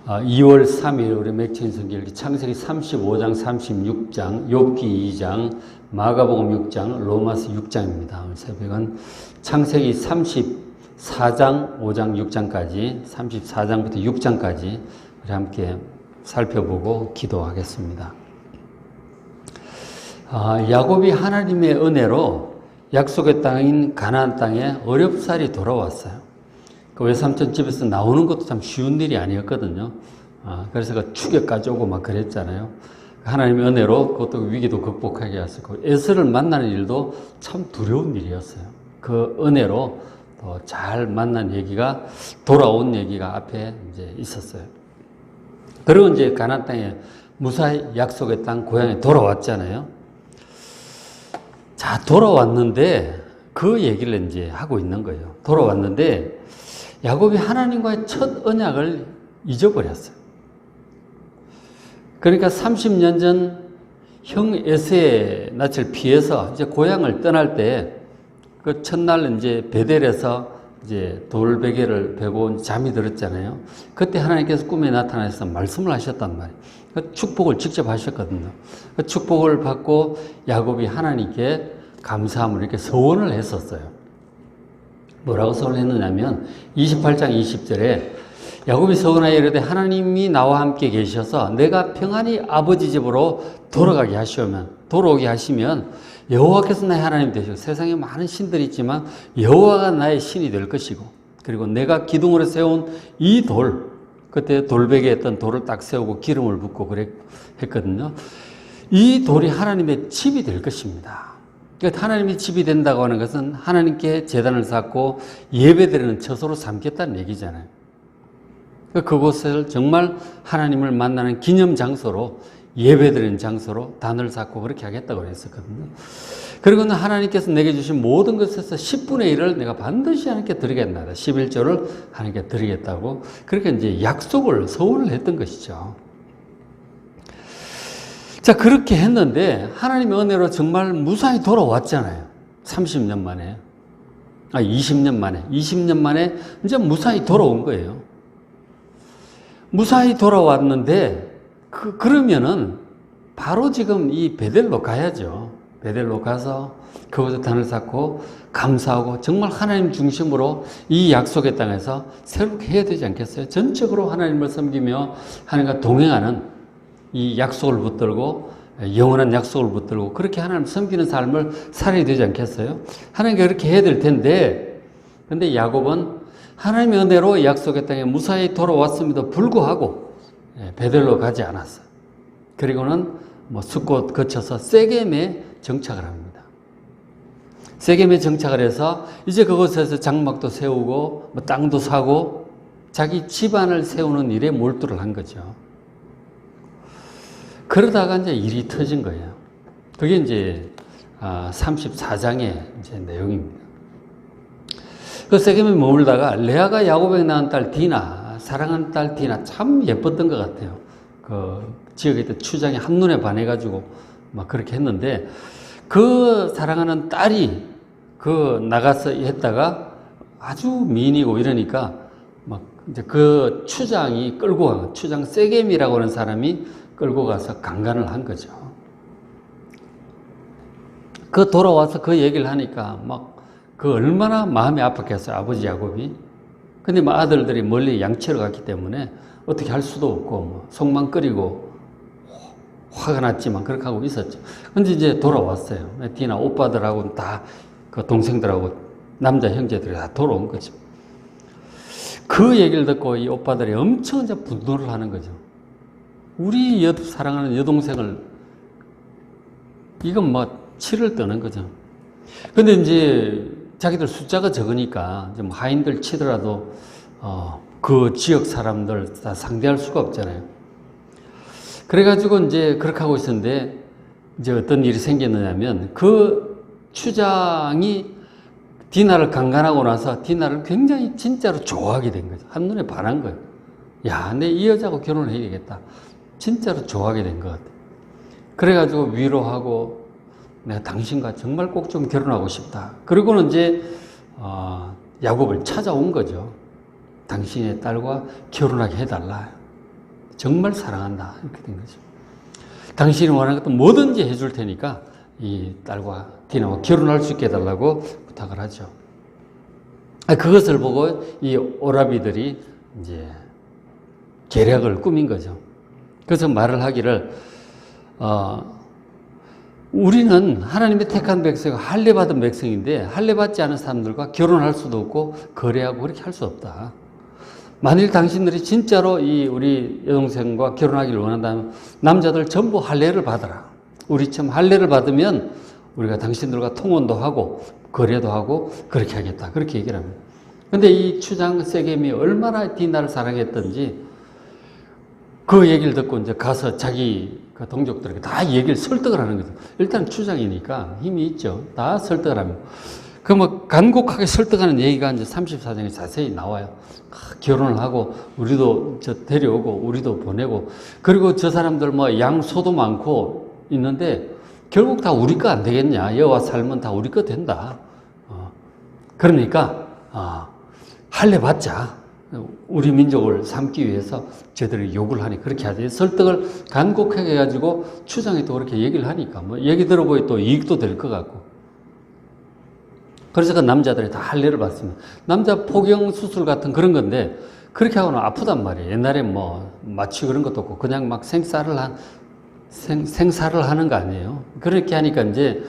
2월 3일 우리 맥체인 성경읽기 창세기 35장, 36장, 욥기 2장, 마가복음 6장, 로마서 6장입니다. 오늘 새벽은 창세기 34장, 5장, 6장까지, 34장부터 6장까지 우리 함께 살펴보고 기도하겠습니다. 야곱이 하나님의 은혜로 약속의 땅인 가나안 땅에 어렵사리 돌아왔어요. 그 외삼촌 집에서 나오는 것도 참 쉬운 일이 아니었거든요. 그래서 그 추격까지 오고 막 그랬잖아요. 하나님의 은혜로 그것도 위기도 극복하게 하셨고, 에서를 만나는 일도 참 두려운 일이었어요. 그 은혜로 또 잘 만난 얘기가, 돌아온 얘기가 앞에 이제 있었어요. 그리고 이제 가나안 땅에 무사히 약속의 땅 고향에 돌아왔잖아요. 자, 돌아왔는데 그 얘기를 이제 하고 있는 거예요. 돌아왔는데 야곱이 하나님과의 첫 언약을 잊어버렸어요. 그러니까 30년 전 형 에서의 낯을 피해서 이제 고향을 떠날 때 그 첫날 이제 베델에서 이제 돌베개를 베고 잠이 들었잖아요. 그때 하나님께서 꿈에 나타나셔서 말씀을 하셨단 말이에요. 그 축복을 직접 하셨거든요. 그 축복을 받고 야곱이 하나님께 감사함을 이렇게 서원을 했었어요. 뭐라고 서원했느냐면 28장 20절에 야곱이 서원하여 이르되 하나님이 나와 함께 계셔서 내가 평안히 아버지 집으로 돌아오게 하시면 여호와께서 나의 하나님 되시고, 세상에 많은 신들이 있지만 여호와가 나의 신이 될 것이고, 그리고 내가 기둥으로 세운 이 돌, 그때 돌베개에 했던 돌을 딱 세우고 기름을 붓고 했거든요. 이 돌이 하나님의 집이 될 것입니다. 그러니까 하나님의 집이 된다고 하는 것은 하나님께 제단을 쌓고 예배드리는 처소로 삼겠다는 얘기잖아요. 그곳을 정말 하나님을 만나는 기념 장소로, 예배드리는 장소로 단을 쌓고 그렇게 하겠다고 했었거든요. 그리고는 하나님께서 내게 주신 모든 것에서 10분의 1을 내가 반드시 하나님께 드리겠다. 11조를 하나님께 드리겠다고 그렇게 이제 약속을, 서원을 했던 것이죠. 자, 그렇게 했는데 하나님의 은혜로 정말 무사히 돌아왔잖아요. 30년 만에. 20년 만에. 20년 만에 이제 무사히 돌아온 거예요. 무사히 돌아왔는데 그러면은 바로 지금 이 베델로 가야죠. 베델로 가서 그곳에 단을 쌓고 감사하고 정말 하나님 중심으로 이 약속의 땅에서 새롭게 해야 되지 않겠어요? 전적으로 하나님을 섬기며 하나님과 동행하는 이 약속을 붙들고, 영원한 약속을 붙들고 그렇게 하나님 섬기는 삶을 살아야 되지 않겠어요? 하나님께 그렇게 해야 될 텐데, 근데 야곱은 하나님의 은혜로 약속의 땅에 무사히 돌아왔음에도 불구하고 베델로 가지 않았어요. 그리고는 숫곳 거쳐서 세겜에 정착을 합니다. 세겜에 정착을 해서 이제 그곳에서 장막도 세우고 땅도 사고 자기 집안을 세우는 일에 몰두를 한 거죠. 그러다가 이제 일이 터진 거예요. 그게 이제 34장의 이제 내용입니다. 그 세겜에 머물다가 레아가 야곱에게 낳은 딸 디나, 사랑하는 딸 디나, 참 예뻤던 것 같아요. 그 지역에 있던 추장이 한눈에 반해가지고 막 그렇게 했는데, 그 사랑하는 딸이 나가서 했다가 아주 미인이고 이러니까 막 이제 그 추장이 끌고 가, 추장 세겜이라고 하는 사람이 끌고 가서 강간을 한 거죠. 돌아와서 그 얘기를 하니까 얼마나 마음이 아팠겠어요, 아버지 야곱이. 근데 아들들이 멀리 양치러 갔기 때문에 어떻게 할 수도 없고, 속만 끓이고, 화가 났지만 그렇게 하고 있었죠. 근데 이제 돌아왔어요. 디나 오빠들하고 다, 그 동생들하고 남자 형제들이 다 돌아온 거죠. 그 얘기를 듣고 이 오빠들이 엄청 이제 분노를 하는 거죠. 우리 사랑하는 여동생을, 이건 치를 떠는 거죠. 근데 이제 자기들 숫자가 적으니까 하인들 치더라도 그 지역 사람들 다 상대할 수가 없잖아요. 그래가지고 이제 그렇게 하고 있었는데 이제 어떤 일이 생겼느냐면, 그 추장이 디나를 강간하고 나서 디나를 굉장히 진짜로 좋아하게 된 거죠. 한눈에 반한 거예요. 야, 내 이 여자하고 결혼을 해야 되겠다. 진짜로 좋아하게 된 것 같아요. 그래가지고 위로하고, 내가 당신과 정말 꼭 좀 결혼하고 싶다. 그리고는 이제 야곱을 찾아온 거죠. 당신의 딸과 결혼하게 해달라. 정말 사랑한다. 이렇게 된 거죠. 당신이 원하는 것도 뭐든지 해줄 테니까 이 딸과 디나와 결혼할 수 있게 해달라고 부탁을 하죠. 그것을 보고 이 오라비들이 이제 계략을 꾸민 거죠. 그래서 말을 하기를, 우리는 하나님의 택한 백성, 할례받은 백성인데 할례받지 않은 사람들과 결혼할 수도 없고 거래하고 그렇게 할 수 없다. 만일 당신들이 진짜로 이 우리 여동생과 결혼하기를 원한다면 남자들 전부 할례를 받아라. 우리처럼 할례를 받으면 우리가 당신들과 통혼도 하고 거래도 하고 그렇게 하겠다. 그렇게 얘기를 합니다. 근데 이 추장 세겜이 얼마나 디나를 사랑했던지 그 얘기를 듣고 이제 가서 자기 그 동족들에게 다 얘기를 설득을 하는 거죠. 일단 추장이니까 힘이 있죠. 다 설득을 합니다. 그 뭐 간곡하게 설득하는 얘기가 이제 34장에 자세히 나와요. 결혼을 하고 우리도 저 데려오고 우리도 보내고 그리고 저 사람들 뭐 양소도 많고 있는데 결국 다 우리 거 안 되겠냐. 여와 살면 다 우리 거 된다. 그러니까 할례 받자. 우리 민족을 삼기 위해서 저들이 요구를 하니 그렇게 하지. 설득을 간곡하게 해가지고 추장이 또 그렇게 얘기를 하니까 뭐 얘기 들어보니 또 이익도 될 것 같고. 그래서 그 남자들이 다 할례를 받습니다. 남자 포경 수술 같은 그런 건데 그렇게 하고는 아프단 말이에요. 옛날에 뭐 마취 그런 것도 없고 그냥 막 생사를 하는 거 아니에요. 그렇게 하니까 이제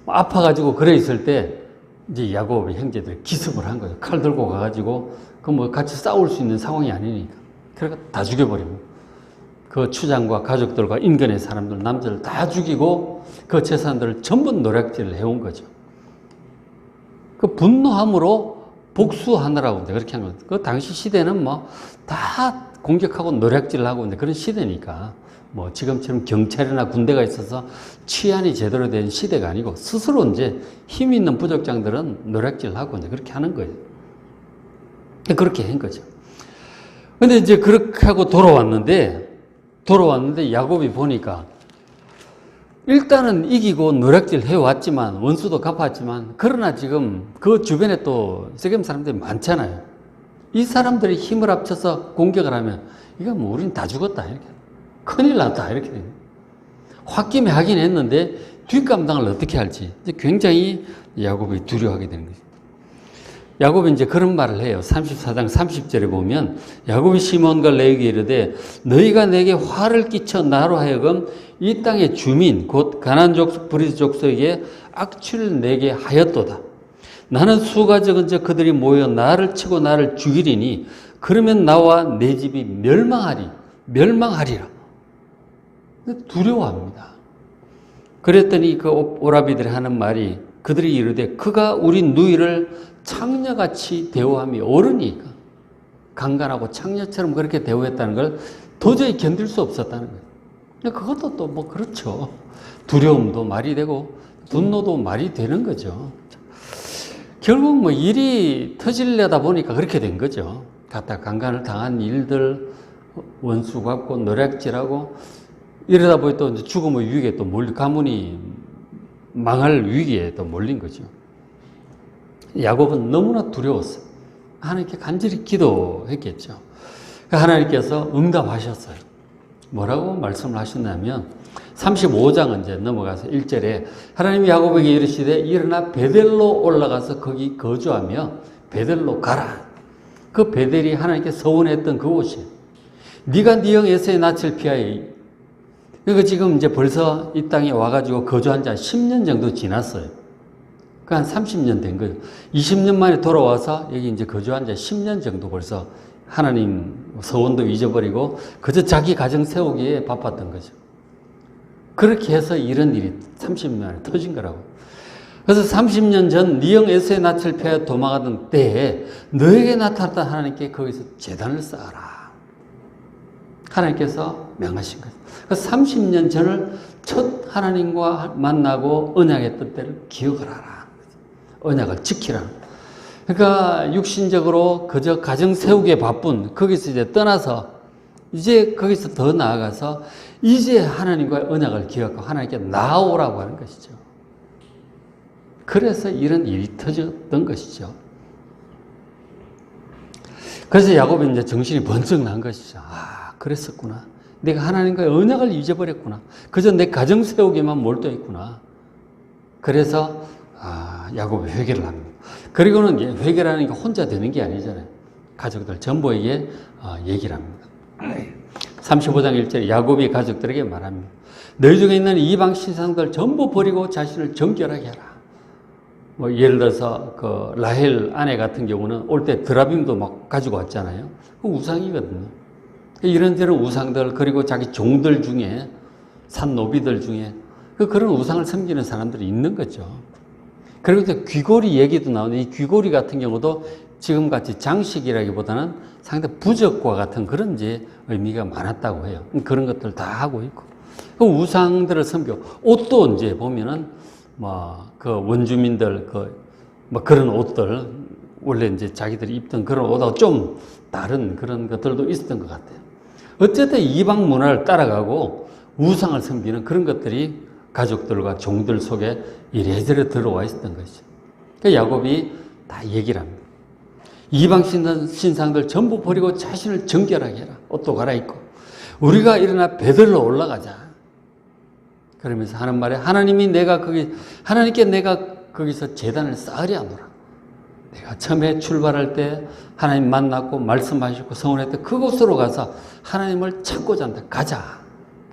아파가지고 그래 있을 때 이제 야곱의 형제들이 기습을 한 거예요. 칼 들고 가가지고 그 뭐 같이 싸울 수 있는 상황이 아니니까. 그러니까 다 죽여버리고 그 추장과 가족들과 인근의 사람들, 남자를 다 죽이고 그 재산들을 전부 노략질을 해온 거죠. 그 분노함으로 복수하느라고 그렇게 한 거예요. 그 당시 시대는 뭐 다 공격하고 노략질을 하고 있는데 그런 시대니까 뭐 지금처럼 경찰이나 군대가 있어서 치안이 제대로 된 시대가 아니고 스스로 이제 힘 있는 부족장들은 노략질을 하고 이제 그렇게 하는 거예요. 그렇게 한 거죠. 근데 이제 그렇게 하고 돌아왔는데 야곱이 보니까 일단은 이기고 노략질 해왔지만 원수도 갚았지만 그러나 지금 그 주변에 또 세겜 사람들이 많잖아요. 이 사람들이 힘을 합쳐서 공격을 하면 이거 뭐 우린 다 죽었다 이렇게 큰일 났다 이렇게 돼요. 홧김에 하긴 했는데 뒷감당을 어떻게 할지 굉장히 야곱이 두려워하게 되는 거죠. 야곱이 이제 그런 말을 해요. 34장 30절에 보면 야곱이 시몬과 레위에게 이르되 너희가 내게 화를 끼쳐 나로 하여금 이 땅의 주민 곧 가나안 족속 브리스 족속에게 악취를 내게 하였도다. 나는 수가 적은 자 그들이 모여 나를 치고 나를 죽이리니 그러면 나와 내 집이 멸망하리라. 두려워합니다. 그랬더니 그 오라비들이 하는 말이 그들이 이르되 그가 우리 누이를 창녀같이 대우함이 옳으니까 강간하고 창녀처럼 그렇게 대우했다는 걸 도저히 견딜 수 없었다는 거예요. 그것도 또 뭐 그렇죠. 두려움도 말이 되고 분노도 말이 되는 거죠. 결국 뭐 일이 터지려다 보니까 그렇게 된 거죠. 갖다 강간을 당한 일들 원수 갖고 노략질하고 이러다 보니 또 이제 죽음의 위기에 또 가문이 망할 위기에 또 몰린 거죠. 야곱은 너무나 두려웠어요. 하나님께 간절히 기도했겠죠. 하나님께서 응답하셨어요. 뭐라고 말씀을 하셨냐면 35장 이제 넘어가서 1절에 하나님이 야곱에게 이르시되 일어나 베델로 올라가서 거기 거주하며 베델로 가라. 그 베델이 하나님께 서원했던 그곳이에요. 네가 네 형 에서의 낯을 피하여. 그러니까 지금 이제 벌써 이 땅에 와가지고 거주한 지 10년 정도 지났어요. 그 한 30년 된 거예요. 20년 만에 돌아와서 여기 이제 거주한 지 10년 정도 벌써 하나님 서원도 잊어버리고 그저 자기 가정 세우기에 바빴던 거죠. 그렇게 해서 이런 일이 30년 만에 터진 거라고. 그래서 30년 전 네 형 에서의 낯을 피하여 도망하던 때에 너에게 나타났던 하나님께 거기서 제단을 쌓아라. 하나님께서 명하신 거죠. 그래서 30년 전을 첫 하나님과 만나고 언약했던 때를 기억을 하라. 언약을 지키라. 그러니까 육신적으로 그저 가정 세우기에 바쁜 거기서 이제 떠나서 이제 거기서 더 나아가서 이제 하나님과의 언약을 기억하고 하나님께 나아오라고 하는 것이죠. 그래서 이런 일이 터졌던 것이죠. 그래서 야곱이 이제 정신이 번쩍 난 것이죠. 그랬었구나. 내가 하나님과의 언약을 잊어버렸구나. 그저 내 가정 세우기만 몰두했구나. 그래서 야곱이 회개를 합니다. 그리고는 회개라는 게 혼자 되는 게 아니잖아요. 가족들 전부에게 얘기를 합니다. 35장 1절에 야곱이 가족들에게 말합니다. 너희 중에 있는 이방 신상들 전부 버리고 자신을 정결하게 하라. 뭐 예를 들어서 그 라헬 아내 같은 경우는 올 때 드라빔도 막 가지고 왔잖아요. 그 우상이거든요. 이런저런 우상들 그리고 자기 종들 중에 산 노비들 중에 그런 우상을 섬기는 사람들이 있는 거죠. 그리고 또 귀고리 얘기도 나오는데 이 귀고리 같은 경우도 지금같이 장식이라기보다는 상당히 부적과 같은 그런 이제 의미가 많았다고 해요. 그런 것들 다 하고 있고 그 우상들을 섬기고 옷도 이제 보면은 그 원주민들 그런 옷들 원래 이제 자기들이 입던 그런 옷하고 좀 다른 그런 것들도 있었던 것 같아요. 어쨌든 이방 문화를 따라가고 우상을 섬기는 그런 것들이 가족들과 종들 속에 이래저래 들어와 있었던 것이죠. 그 야곱이 다 얘기를 합니다. 이방 신상들 전부 버리고 자신을 정결하게 해라. 옷도 갈아입고 우리가 일어나 베들로 올라가자. 그러면서 하는 말에 하나님께 내가 거기서 제단을 쌓으려 하노라. 내가 처음에 출발할 때 하나님 만났고 말씀하셨고 성원할 때 그곳으로 가서 하나님을 찾고자 한다. 가자.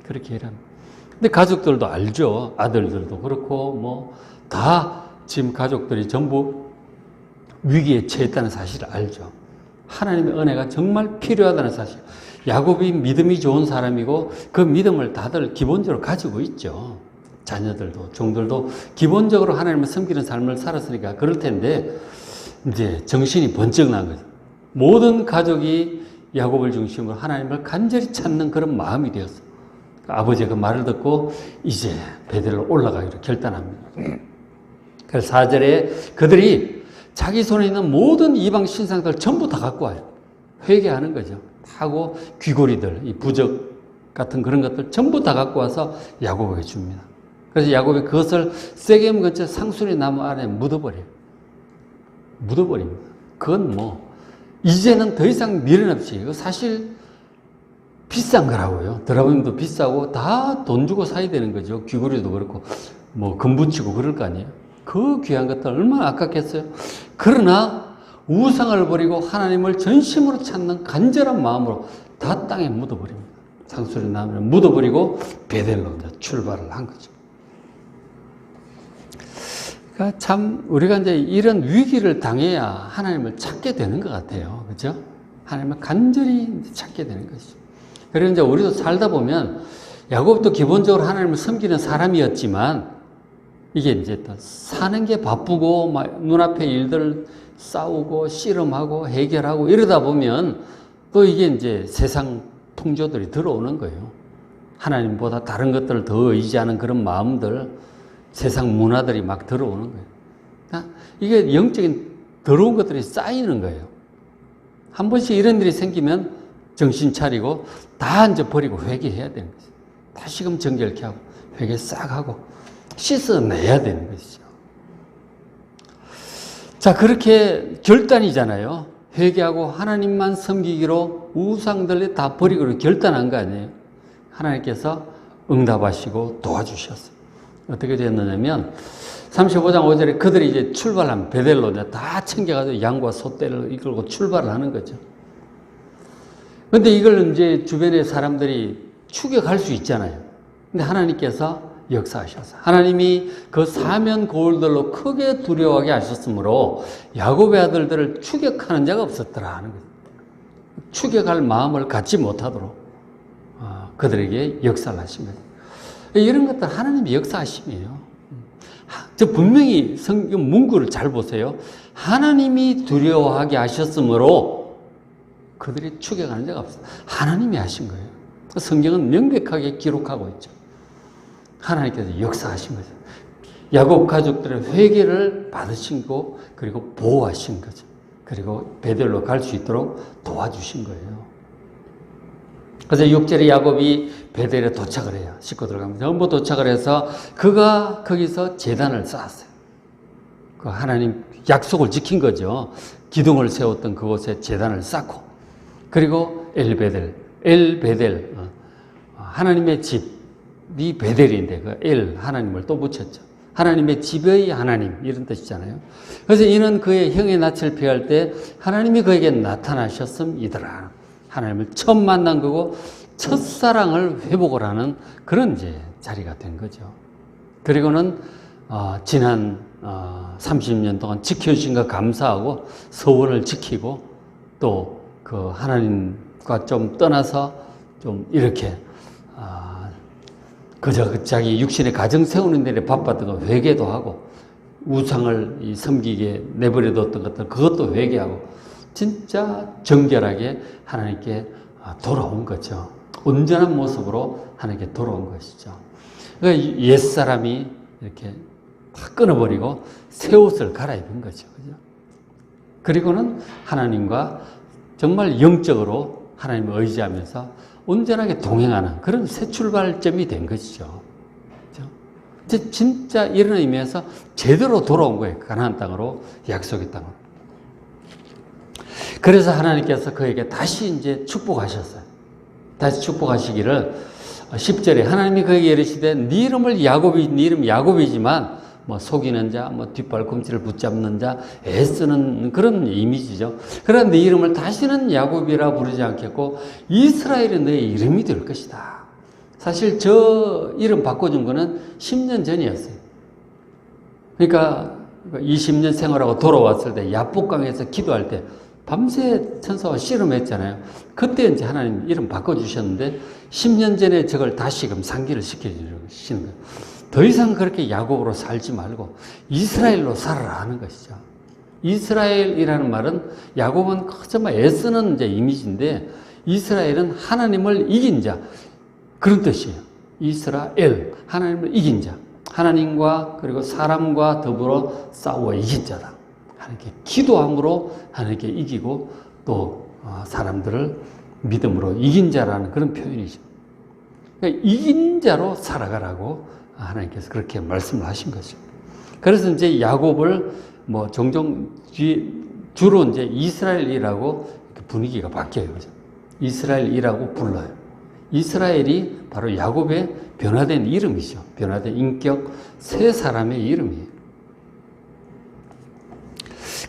그렇게 일합니다. 근데 가족들도 알죠. 아들들도 그렇고 다 지금 가족들이 전부 위기에 처했다는 사실을 알죠. 하나님의 은혜가 정말 필요하다는 사실. 야곱이 믿음이 좋은 사람이고 그 믿음을 다들 기본적으로 가지고 있죠. 자녀들도 종들도 기본적으로 하나님을 섬기는 삶을 살았으니까 그럴 텐데 이제 정신이 번쩍 난 거죠. 모든 가족이 야곱을 중심으로 하나님을 간절히 찾는 그런 마음이 되었어요. 아버지의 그 말을 듣고 이제 베델로 올라가기로 결단합니다. 그래서 4절에 그들이 자기 손에 있는 모든 이방 신상들 전부 다 갖고 와요. 회개하는 거죠. 하고 귀고리들, 이 부적 같은 그런 것들 전부 다 갖고 와서 야곱에게 줍니다. 그래서 야곱이 그것을 세겜 근처 상수리 나무 안에 묻어버립니다. 그건 이제는 더 이상 미련 없이, 이거 사실 비싼 거라고요. 드라빔도 비싸고 다 돈 주고 사야 되는 거죠. 귀고리도 그렇고, 금 붙이고 그럴 거 아니에요. 그 귀한 것들 얼마나 아깝겠어요. 그러나 우상을 버리고 하나님을 전심으로 찾는 간절한 마음으로 다 땅에 묻어버립니다. 상수리 나무에 묻어버리고 베델로 출발을 한 거죠. 그러니까 참 우리가 이제 이런 위기를 당해야 하나님을 찾게 되는 것 같아요. 그죠? 하나님을 간절히 찾게 되는 것이죠. 그리고 이제 우리도 살다 보면 야곱도 기본적으로 하나님을 섬기는 사람이었지만 이게 이제 또 사는 게 바쁘고 눈앞에 일들 싸우고 씨름하고 해결하고 이러다 보면 또 이게 이제 세상 풍조들이 들어오는 거예요. 하나님보다 다른 것들을 더 의지하는 그런 마음들, 세상 문화들이 막 들어오는 거예요. 이게 영적인 더러운 것들이 쌓이는 거예요. 한 번씩 이런 일이 생기면 정신 차리고 다 이제 버리고 회개해야 되는 거죠. 다시금 정결케 하고 회개 싹 하고 씻어내야 되는 것이죠. 자, 그렇게 결단이잖아요. 회개하고 하나님만 섬기기로 우상들을 다 버리기로 결단한 거 아니에요. 하나님께서 응답하시고 도와주셨어요. 어떻게 됐느냐면 35장 5절에 그들이 이제 출발하면 베델로 다 챙겨가지고 양과 소떼를 이끌고 출발을 하는 거죠. 근데 이걸 이제 주변의 사람들이 추격할 수 있잖아요. 근데 하나님께서 역사하셔서 하나님이 그 사면 고울들로 크게 두려워하게 하셨으므로 야곱의 아들들을 추격하는 자가 없었더라 하는 거예요. 추격할 마음을 갖지 못하도록 그들에게 역사를 하신 거예요. 이런 것들 하나님의 역사하심이에요. 저 분명히 성경 문구를 잘 보세요. 하나님이 두려워하게 하셨으므로 그들이 추격하는 자가 없어요. 하나님이 하신 거예요. 성경은 명백하게 기록하고 있죠. 하나님께서 역사하신 거죠. 야곱 가족들의 회개를 받으신 거 그리고 보호하신 거죠. 그리고 베델로 갈 수 있도록 도와주신 거예요. 그래서 6절에 야곱이 베델에 도착을 해요. 싣고 들어가면 전부 도착을 해서 그가 거기서 제단을 쌓았어요. 그 하나님 약속을 지킨 거죠. 기둥을 세웠던 그곳에 제단을 쌓고 그리고 엘베델 엘 베델, 하나님의 집이 베델인데 그 엘 하나님을 또 붙였죠. 하나님의 집의 하나님 이런 뜻이잖아요. 그래서 이는 그의 형의 낯을 피할 때 하나님이 그에게 나타나셨음이더라. 하나님을 처음 만난 거고 첫사랑을 회복을 하는 그런 이제 자리가 된 거죠. 그리고는 지난 30년 동안 지켜주신 것 감사하고 서원을 지키고 또 그 하나님과 좀 떠나서 좀 이렇게 그저 자기 육신의 가정 세우는 데에 바빴던 거 회개도 하고 우상을 섬기게 내버려뒀던 것들 그것도 회개하고 진짜 정결하게 하나님께 돌아온 거죠. 온전한 모습으로 하나님께 돌아온 것이죠. 그러니까 옛사람이 이렇게 다 끊어버리고 새 옷을 갈아입은 거죠. 그죠? 그리고는 하나님과 정말 영적으로 하나님을 의지하면서 온전하게 동행하는 그런 새 출발점이 된 것이죠. 그죠? 진짜 이런 의미에서 제대로 돌아온 거예요. 가나안 땅으로, 약속의 땅으로. 그래서 하나님께서 그에게 다시 이제 축복하셨어요. 다시 축복하시기를 10절에 하나님이 그에게 이르시되 네 이름을 야곱이 네 이름 야곱이지만 뭐 속이는 자, 뭐 뒷발꿈치를 붙잡는 자, 애쓰는 그런 이미지죠. 그러나 네 이름을 다시는 야곱이라 부르지 않겠고 이스라엘은 너의 이름이 될 것이다. 사실 저 이름 바꿔준 거는 10년 전이었어요. 그러니까 20년 생활하고 돌아왔을 때 야복강에서 기도할 때 밤새 천사와 씨름했잖아요. 그때 이제 하나님 이름 바꿔주셨는데 10년 전에 저걸 다시금 상기를 시켜주시는 거예요. 더 이상 그렇게 야곱으로 살지 말고 이스라엘로 살아라 하는 것이죠. 이스라엘이라는 말은 야곱은 정말 애쓰는 이제 이미지인데 이스라엘은 하나님을 이긴 자 그런 뜻이에요. 이스라엘 하나님을 이긴 자 하나님과 그리고 사람과 더불어 싸워 이긴 자다. 하나님께 기도함으로 하나님께 이기고 또 사람들을 믿음으로 이긴 자라는 그런 표현이죠. 그러니까 이긴 자로 살아가라고 하나님께서 그렇게 말씀을 하신 거죠. 그래서 이제 야곱을 뭐 종종 주로 이제 이스라엘이라고 분위기가 바뀌어요. 그죠? 이스라엘이라고 불러요. 이스라엘이 바로 야곱의 변화된 이름이죠. 변화된 인격, 새 사람의 이름이에요.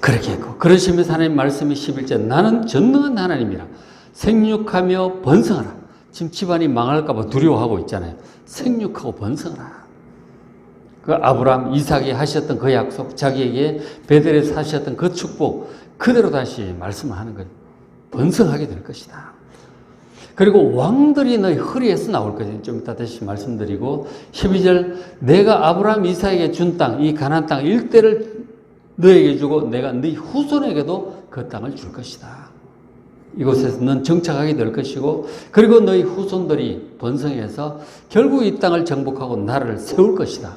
그렇게 했고, 그러시면서 하나님 말씀이 11절, 나는 전능한 하나님이라 생육하며 번성하라. 지금 집안이 망할까봐 두려워하고 있잖아요. 생육하고 번성하라. 그 아브라함, 이삭이 하셨던 그 약속, 자기에게 베델에서 하셨던 그 축복, 그대로 다시 말씀을 하는 거예요. 번성하게 될 것이다. 그리고 왕들이 너희 허리에서 나올 것이다. 좀 이따 다시 말씀드리고, 12절, 내가 아브라함, 이삭에게 준 땅, 이 가나안 땅 일대를 너에게 주고 내가 네 후손에게도 그 땅을 줄 것이다. 이곳에서 넌 정착하게 될 것이고 그리고 너희 후손들이 번성해서 결국 이 땅을 정복하고 나라를 세울 것이다.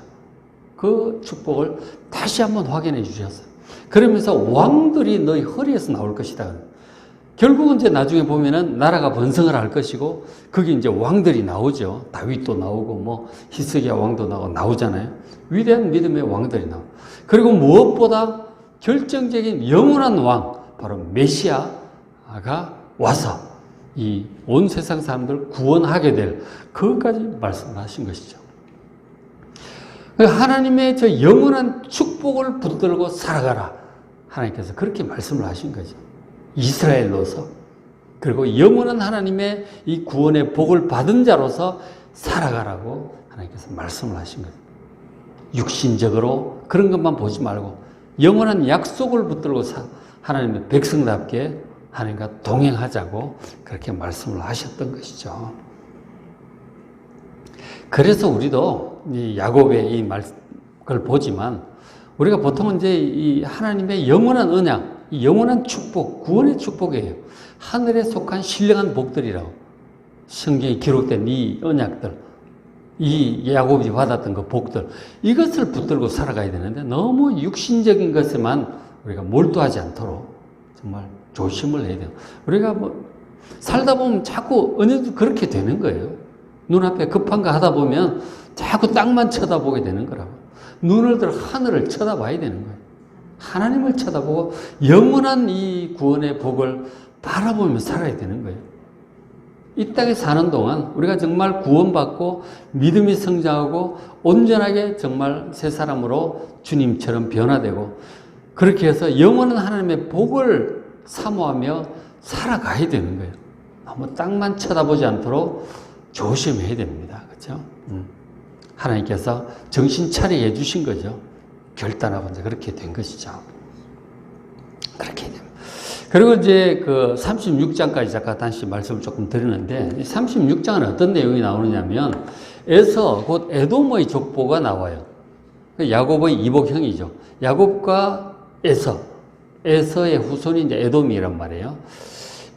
그 축복을 다시 한번 확인해 주셨어요. 그러면서 왕들이 너희 허리에서 나올 것이다. 결국은 이제 나중에 보면은 나라가 번성을 할 것이고 거기 이제 왕들이 나오죠. 다윗도 나오고 뭐 히스기야 왕도 나오잖아요. 위대한 믿음의 왕들이 나오고 그리고 무엇보다 결정적인 영원한 왕 바로 메시아가 와서 이 온 세상 사람들을 구원하게 될 그것까지 말씀을 하신 것이죠. 하나님의 저 영원한 축복을 붙들고 살아가라. 하나님께서 그렇게 말씀을 하신 거죠. 이스라엘로서 그리고 영원한 하나님의 이 구원의 복을 받은 자로서 살아가라고 하나님께서 말씀을 하신 거죠. 육신적으로 그런 것만 보지 말고 영원한 약속을 붙들고 하나님의 백성답게 하나님과 동행하자고 그렇게 말씀을 하셨던 것이죠. 그래서 우리도 이 야곱의 이 말을 보지만 우리가 보통은 이제 이 하나님의 영원한 언약, 이 영원한 축복, 구원의 축복이에요. 하늘에 속한 신령한 복들이라고 성경에 기록된 이 언약들, 이 야곱이 받았던 그 복들, 이것을 붙들고 살아가야 되는데 너무 육신적인 것에만 우리가 몰두하지 않도록 정말 조심을 해야 돼요. 우리가 뭐 살다 보면 자꾸 언제도 그렇게 되는 거예요. 눈앞에 급한 거 하다 보면 자꾸 땅만 쳐다보게 되는 거라고. 눈을 들어 하늘을 쳐다봐야 되는 거예요. 하나님을 쳐다보고 영원한 이 구원의 복을 바라보며 살아야 되는 거예요. 이 땅에 사는 동안 우리가 정말 구원받고 믿음이 성장하고 온전하게 정말 새 사람으로 주님처럼 변화되고 그렇게 해서 영원한 하나님의 복을 사모하며 살아가야 되는 거예요. 너무 땅만 쳐다보지 않도록 조심해야 됩니다. 그렇죠? 하나님께서 정신 차리게 해주신 거죠. 결단하고 이제 그렇게 된 것이죠. 그렇게 됩니다. 그리고 이제 그 36장까지 잠깐 다시 말씀을 조금 드리는데, 36장은 어떤 내용이 나오느냐면, 에서 곧 에돔의 족보가 나와요. 야곱의 이복형이죠. 야곱과 에서의 후손이 이제 에돔이란 말이에요.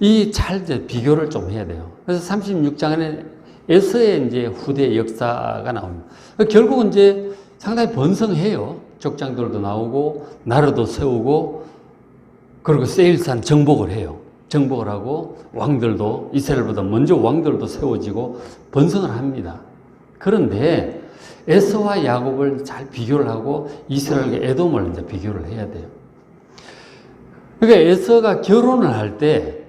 이 잘 이제 비교를 좀 해야 돼요. 그래서 36장에는 에서의 이제 후대 역사가 나옵니다. 결국은 이제 상당히 번성해요. 족장들도 나오고, 나라도 세우고, 그리고 세일산 정복을 해요. 정복을 하고 왕들도 이스라엘보다 먼저 왕들도 세워지고 번성을 합니다. 그런데 에서와 야곱을 잘 비교를 하고 이스라엘과 에돔을 이제 비교를 해야 돼요. 그러니까 에서가 결혼을 할 때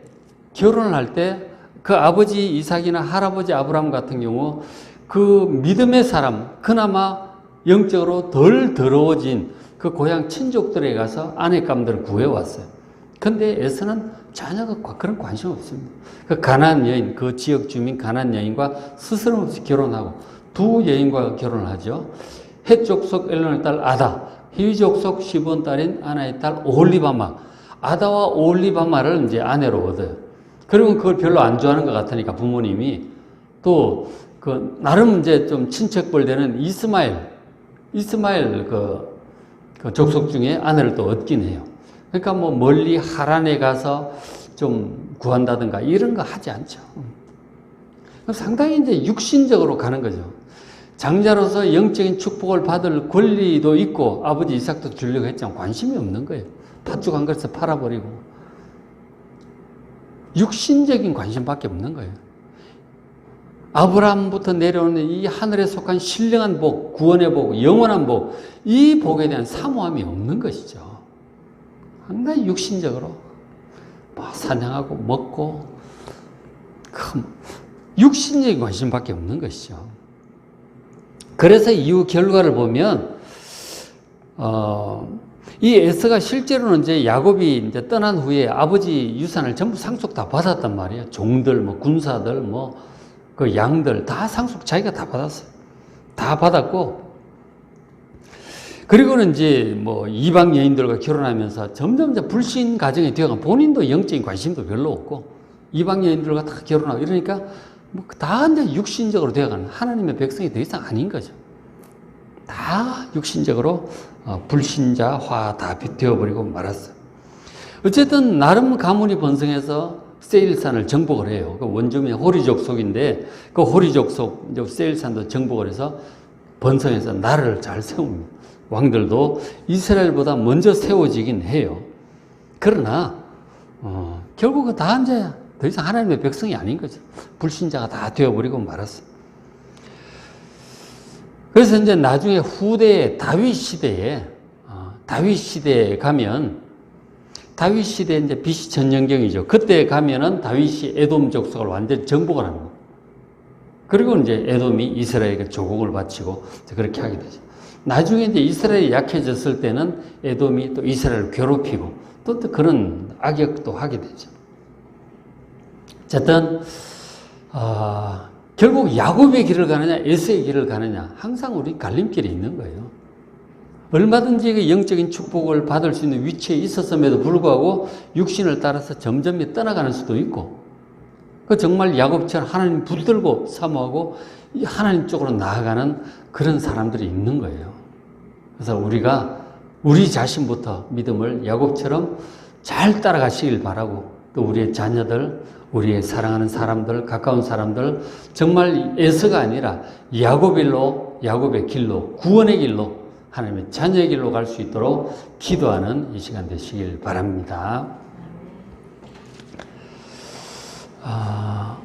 그 아버지 이삭이나 할아버지 아브라함 같은 경우 그 믿음의 사람, 그나마 영적으로 덜 더러워진 그 고향 친족들에 가서 아내감들을 구해왔어요. 근데 에서는 전혀 그런 관심 없습니다. 그 가나안 여인, 그 지역 주민 가나안 여인과 스스럼없이 결혼하고 두 여인과 결혼을 하죠. 헷 족속 엘론의 딸 아다, 히위 족속 시브온 딸인 아나의 딸 오홀리바마, 아다와 오홀리바마를 이제 아내로 얻어요. 그리고 그걸 별로 안 좋아하는 것 같으니까 부모님이 또 그 나름 이제 좀 친척벌 되는 이스마엘 그 족속 중에 아내를 또 얻긴 해요. 그러니까 뭐 멀리 하란에 가서 좀 구한다든가 이런 거 하지 않죠. 상당히 이제 육신적으로 가는 거죠. 장자로서 영적인 축복을 받을 권리도 있고 아버지 이삭도 주려고 했지만 관심이 없는 거예요. 팥죽 한 그릇에 팔아버리고 육신적인 관심밖에 없는 거예요. 아브라함부터 내려오는 이 하늘에 속한 신령한 복, 구원의 복, 영원한 복, 이 복에 대한 사모함이 없는 것이죠. 상당히 육신적으로 뭐 사냥하고 먹고 육신적인 관심밖에 없는 것이죠. 그래서 이후 결과를 보면 이 에서가 실제로는 이제 야곱이 이제 떠난 후에 아버지 유산을 전부 상속 다 받았단 말이에요. 종들, 뭐 군사들, 뭐 그 양들 다 상속 자기가 다 받았어요. 다 받았고, 그리고는 이제 뭐 이방 여인들과 결혼하면서 점점 이제 불신 가정이 되어가 본인도 영적인 관심도 별로 없고 이방 여인들과 다 결혼하고 이러니까 뭐 다 이제 육신적으로 되어가는 하나님의 백성이 더 이상 아닌 거죠. 다 육신적으로 불신자화 다 되어버리고 말았어요. 어쨌든 나름 가문이 번성해서 세일산을 정복을 해요. 그 원주민이 호리족 속인데 그 호리족 속 세일산도 정복을 해서 번성해서 나라를 잘 세웁니다. 왕들도 이스라엘보다 먼저 세워지긴 해요. 그러나 결국은 다 이제 더 이상 하나님의 백성이 아닌 거죠. 불신자가 다 되어버리고 말았어요. 그래서 이제 나중에 후대 다윗 시대에 가면 다윗 시대 이제 BC 전영경이죠. 그때 가면은 다윗이 에돔 족속을 완전히 정복을 하는 거예요. 그리고 이제 에돔이 이스라엘에게 조공을 바치고 그렇게 하게 되죠. 나중에 이제 이스라엘이 약해졌을 때는 에돔이 또 이스라엘을 괴롭히고 또 그런 악역도 하게 되죠. 어쨌든 결국 야곱의 길을 가느냐 에서의 길을 가느냐 항상 우리 갈림길에 있는 거예요. 얼마든지 그 영적인 축복을 받을 수 있는 위치에 있었음에도 불구하고 육신을 따라서 점점 떠나가는 수도 있고 그 정말 야곱처럼 하나님 붙들고 사모하고 하나님 쪽으로 나아가는 그런 사람들이 있는 거예요. 그래서 우리가 우리 자신부터 믿음을 야곱처럼 잘 따라가시길 바라고 또 우리의 자녀들, 우리의 사랑하는 사람들, 가까운 사람들 정말 에서가 아니라 야곱의 길로, 구원의 길로 하나님의 자녀의 길로 갈 수 있도록 기도하는 이 시간 되시길 바랍니다.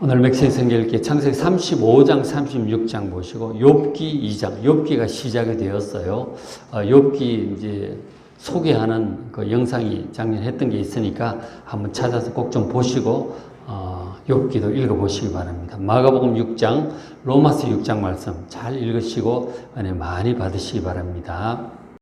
오늘 맥세이 성경 읽기 창세기 35장, 36장 보시고 욥기 2장, 욥기가 시작이 되었어요. 욥기 이제 소개하는 그 영상이 작년에 했던 게 있으니까 한번 찾아서 꼭 좀 보시고 욥기도 읽어보시기 바랍니다. 마가복음 6장, 로마서 6장 말씀 잘 읽으시고 은혜 많이 받으시기 바랍니다.